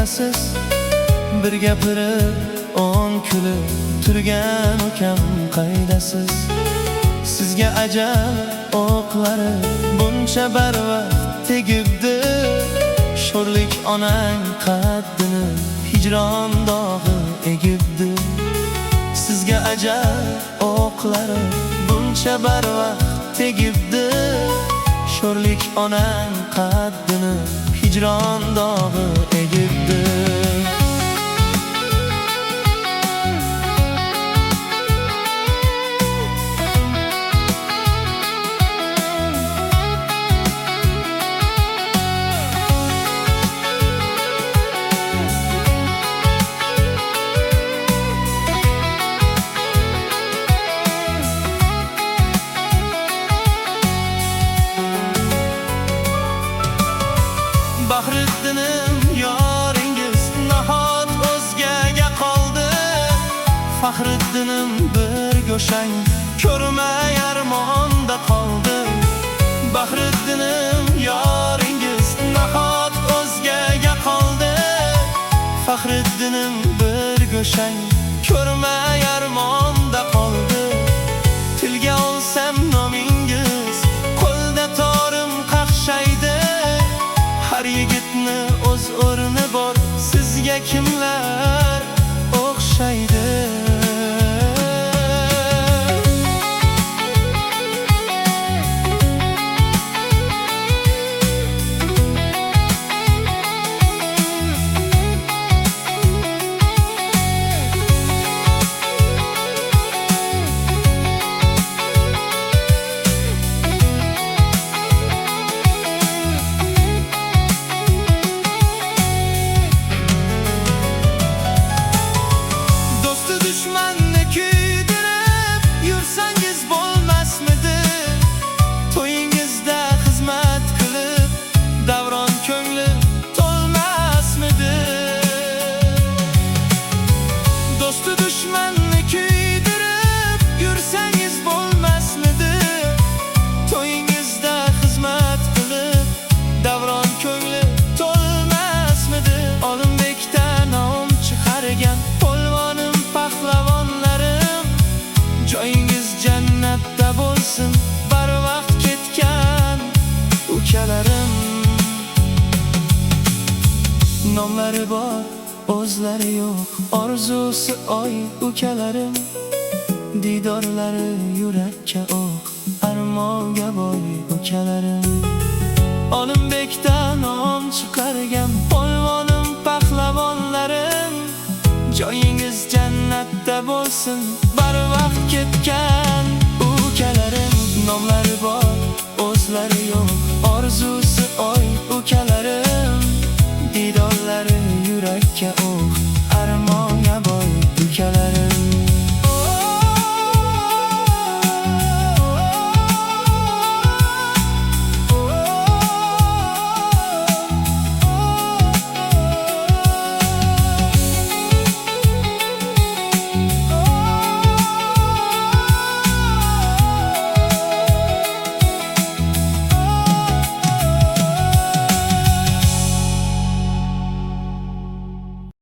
qaydasiz? Bir gapirib, 10 kulib turgan ukam qaydasiz? Sizga ajal o'qlari buncha barvaqt tegibdi. Sho'rlik onang qaddini hijron dog'i egibdi. Sizga ajal o'qlari buncha barvaqt tegibdi. Sho'rlik onang qaddini hijron dog'i egibdi. Bahriddin'im yoringiz nahot o'zgaga qoldi. Faxriddin'im bir go'shang ko'rmay armonda qoldi. Bahriddin'im yoringiz nahot o'zgaga qoldi. Faxriddin'im bir go'shang ko'rmay armonda qoldi. Tilga olsam nomingiz qo'lda torim qaqshaydi. Har yigitni o'z o'rni bor, sizga kimlar o'xshaydi? Düşmanni kuydirib yursangiz bo'lmasmidi? To'yingizda xizmat qilib davron ko'ngli to'lmasmidi? Do'sti dushmanni kuydirib yursangiz bo'lmasmidi? To'yingizda xizmat qilib davron ko'ngli to'lmasmidi? Olimbekdan nom chiqargan polvonim pahlavonlarim, joyingiz jannatda bo'lsin, barvaqt ketgan ukalarim. Nomlari bor, o'zlari yo'q, orzusi oy ukalarim. Didorlari yurakka o'q, armonga boy ukalarim. Olimbekdan nom chiqargan polvonim pahlavonlarim, joyingiz jannatda bo'lsin, barvaqt ketgan ukalarim. Nomlari bor, o'zlari yo'q, orzusi oy ukalarim. Didorlari yurakka o'q, armonga boy ukalarim.